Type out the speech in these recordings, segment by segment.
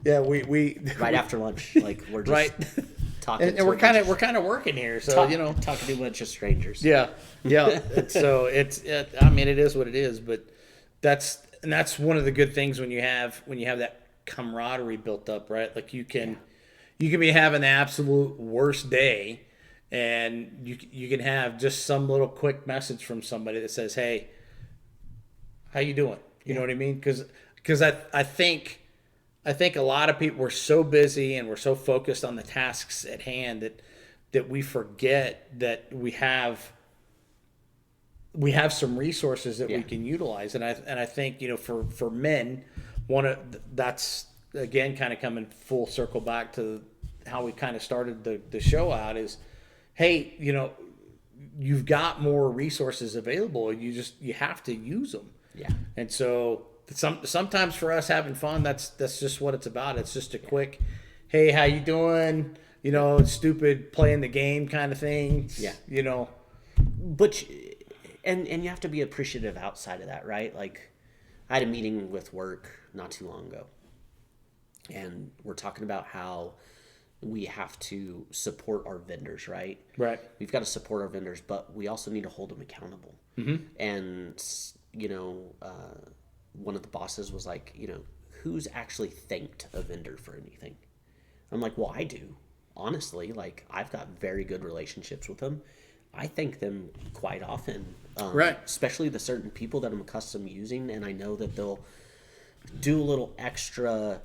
Yeah, we Right after lunch, like we're just right, talking. and we're kind of working here, so talking to a bunch of strangers. Yeah. So I mean, it is what it is, but that's one of the good things when you have that camaraderie built up, right? Like you can be having the absolute worst day, and you can have just some little quick message from somebody that says, "Hey, how you doing?" You know what I mean? Because I think a lot of people, we're so busy and we're so focused on the tasks at hand that we forget that we have some resources that we can utilize. And I think, for men, that's again kind of coming full circle back to how we kind of started the show out is, hey, you've got more resources available. You have to use them. Yeah. And so sometimes for us having fun, that's just what it's about. It's just a quick, hey, how you doing? It's stupid playing the game kind of thing. Yeah. But and you have to be appreciative outside of that, right? Like I had a meeting with work not too long ago, and we're talking about how we have to support our vendors, right? Right. We've got to support our vendors, but we also need to hold them accountable. Mm-hmm. And one of the bosses was like, who's actually thanked a vendor for anything? I'm like, well, I do. Honestly, like I've got very good relationships with them. I thank them quite often, right? Especially the certain people that I'm accustomed using, and I know that they'll do a little extra,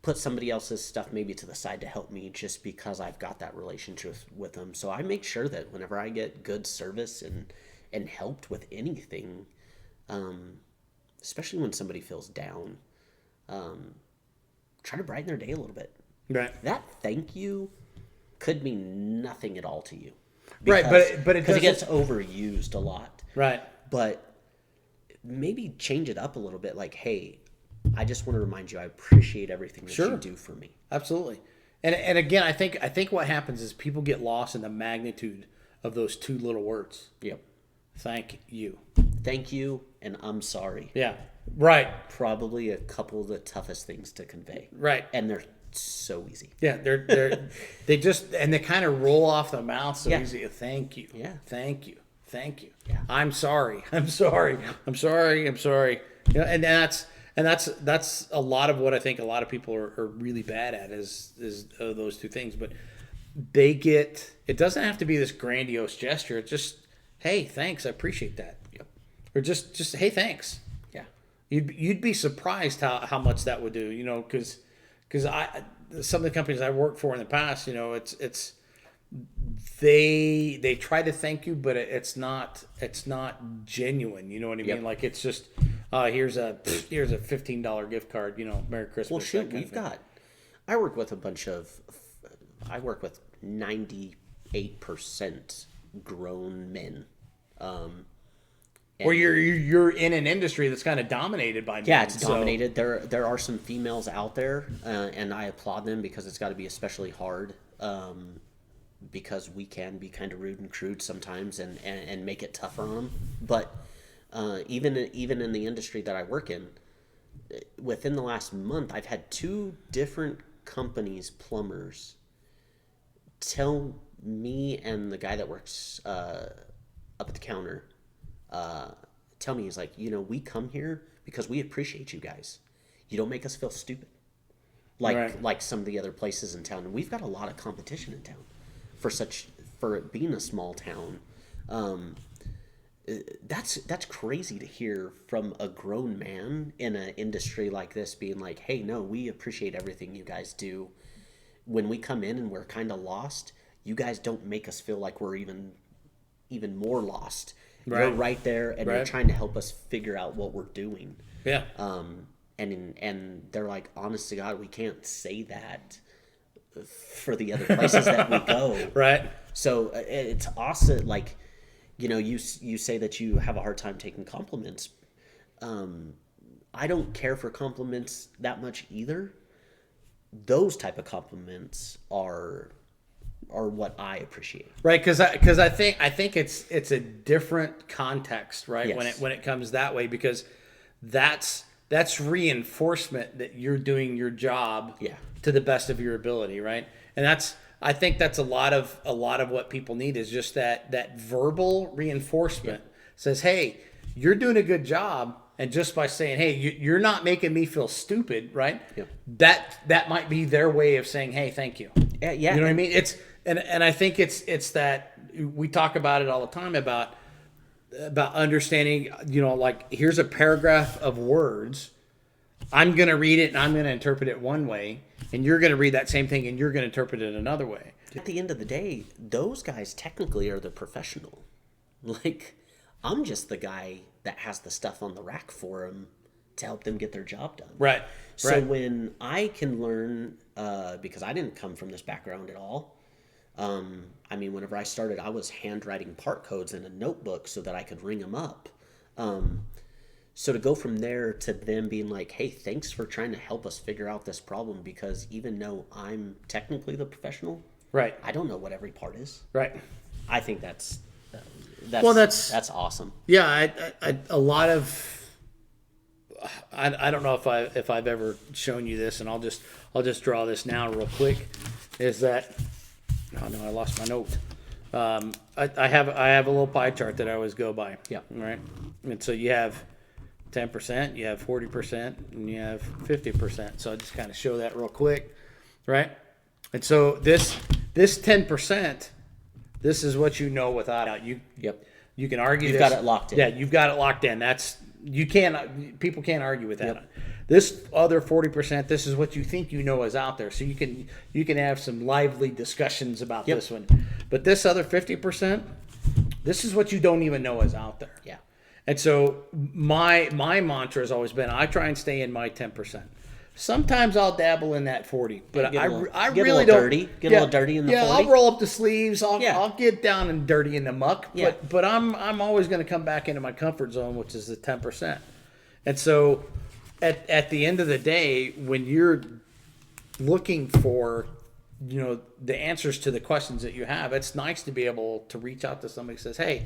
put somebody else's stuff maybe to the side to help me just because I've got that relationship with them. So I make sure that whenever I get good service and helped with anything, especially when somebody feels down, try to brighten their day a little bit. Right. That thank you could mean nothing at all to you. Because, right, but it gets overused a lot. Right. But maybe change it up a little bit. Like, hey, I just want to remind you I appreciate everything that you do for me. Absolutely. And again, I think what happens is people get lost in the magnitude of those two little words. Yep. Thank you. Thank you, and I'm sorry. Yeah. Right. Probably a couple of the toughest things to convey. Right. And they're so easy. Yeah, they kind of roll off the mouth so easy. Thank you. Yeah. Thank you. Thank you. Yeah. I'm sorry. I'm sorry. I'm sorry. I'm sorry. And that's a lot of what I think a lot of people are really bad at is those two things. But it doesn't have to be this grandiose gesture. It's just, hey, thanks. I appreciate that. Yep. Or just hey, thanks. Yeah. You'd be surprised how much that would do. Because some of the companies I worked for in the past, it's they try to thank you, but it's not genuine. You know what I mean? Like it's just here's a $15 gift card. Merry Christmas. Well, shoot, I work with 98% grown men. Or you're in an industry that's kind of dominated by men. Yeah, it's dominated. There are some females out there, and I applaud them because it's got to be especially hard, because we can be kind of rude and crude sometimes and make it tougher on them. But even in the industry that I work in, within the last month, I've had 2 different companies, plumbers, tell me and the guy that works up at the counter, tell me, he's like, we come here because we appreciate you guys. You don't make us feel stupid like some of the other places in town. And we've got a lot of competition in town for it being a small town. That's crazy to hear from a grown man in an industry like this being like, hey, no, we appreciate everything you guys do. When we come in and we're kind of lost, you guys don't make us feel like we're even more lost. Right. You're right there, and you're trying to help us figure out what we're doing. Yeah. And they're like, honest to God, we can't say that for the other places that we go. Right. So it's awesome. Like, you say that you have a hard time taking compliments. I don't care for compliments that much either. Those type of compliments are what I appreciate. Right, because I think it's a different context, right? Yes. When it comes that way, because that's reinforcement that you're doing your job Yeah. to the best of your ability, right? And I think that's a lot of what people need is just that verbal reinforcement says, hey, you're doing a good job. And just by saying, hey, you're not making me feel stupid, right? Yep. That might be their way of saying, hey, thank you. Yeah. You know what I mean? And I think it's that we talk about it all the time about understanding, like here's a paragraph of words. I'm going to read it and I'm going to interpret it one way, and you're going to read that same thing and you're going to interpret it another way. At the end of the day, those guys technically are the professional. Like, I'm just the guy that has the stuff on the rack for them to help them get their job done. Right. So when I can learn, because I didn't come from this background at all. I mean, whenever I started, I was handwriting part codes in a notebook so that I could ring them up. So to go from there to them being like, hey, thanks for trying to help us figure out this problem, because even though I'm technically the professional, Right. I don't know what every part is. Right. I think that's awesome. Yeah. I a lot of. I don't know if I've ever shown you this, and I'll just draw this now real quick. Is that? Oh no, I lost my note. I have a little pie chart that I always go by. Yeah. Right. And so you have 10%, you have 40%, and you have 50%. So I just kind of show that real quick, right? And so this 10%, this is what you know without you. Yep. You can argue. You've got it locked in. Yeah, you've got it locked in. People can't argue with that. Yep. This other 40%, this is what you think you know is out there. So you can have some lively discussions about this one. But this other 50%, this is what you don't even know is out there. Yeah. And so my mantra has always been, I try and stay in my 10%. Sometimes I'll dabble in that 40, but I really don't. Get a little dirty in the 40. Yeah, I'll roll up the sleeves. I'll get down and dirty in the muck. Yeah. But I'm always going to come back into my comfort zone, which is the 10%. And so at the end of the day, when you're looking for the answers to the questions that you have, it's nice to be able to reach out to somebody who says, hey,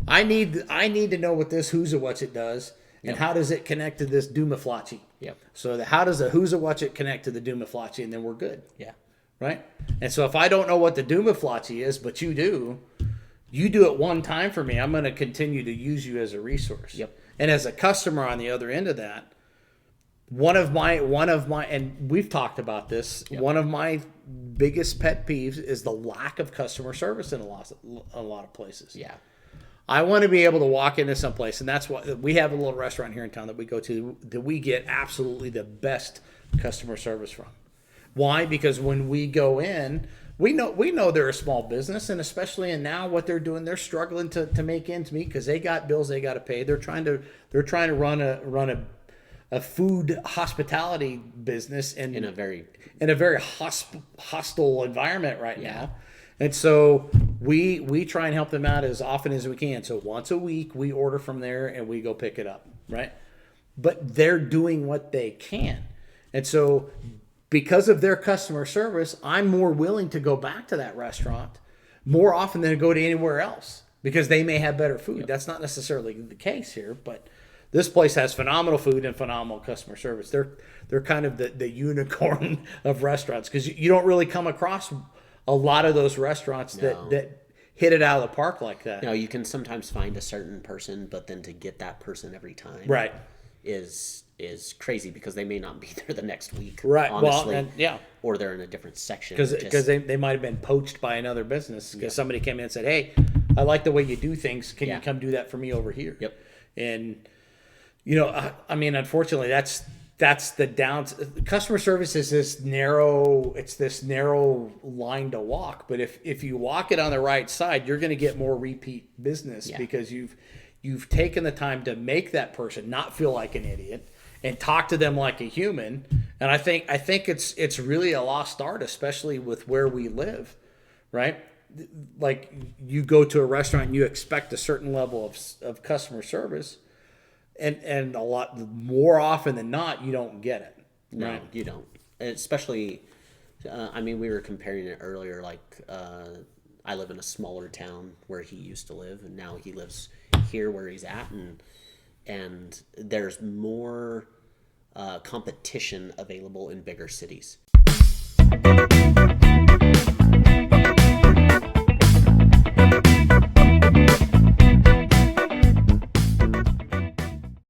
I need to know what this who's a what's it does. And how does it connect to this Dumaflachi? Yep. So how does the who's a watch it connect to the Dumaflachi, and then we're good. Yeah. Right? And so if I don't know what the Dumaflachi is, but you do it one time for me, I'm going to continue to use you as a resource. Yep. And as a customer on the other end of that, one of my and we've talked about this, one of my biggest pet peeves is the lack of customer service in a lot of places. Yeah. I want to be able to walk into someplace, and that's what we have a little restaurant here in town that we go to that we get absolutely the best customer service from. Why? Because when we go in, we know they're a small business, and especially in now what they're doing, they're struggling to make ends meet because they got bills they got to pay. They're trying to run a food hospitality business in a very hostile environment right now. And so we try and help them out as often as we can. So once a week we order from there and we go pick it up, right? But they're doing what they can. And so because of their customer service, I'm more willing to go back to that restaurant more often than to go to anywhere else because they may have better food. Yep. That's not necessarily the case here, but this place has phenomenal food and phenomenal customer service. They're kind of the unicorn of restaurants because you don't really come across a lot of those restaurants that hit it out of the park like that. No, you can sometimes find a certain person, but then to get that person every time, right, is crazy because they may not be there the next week, right? Honestly, or they're in a different section because they might have been poached by another business because somebody came in and said, "Hey, I like the way you do things. Can you come do that for me over here?" Yep. And I mean, unfortunately, that's the downs. Customer service is this narrow line to walk. But if you walk it on the right side, you're going to get more repeat business because you've taken the time to make that person not feel like an idiot and talk to them like a human. And I think it's really a lost art, especially with where we live, right? Like you go to a restaurant and you expect a certain level of customer service. And a lot more often than not, you don't get it. No, right? You don't. Especially I mean, we were comparing it earlier. Like, I live in a smaller town where he used to live, and now he lives here where he's at, and there's more competition available in bigger cities.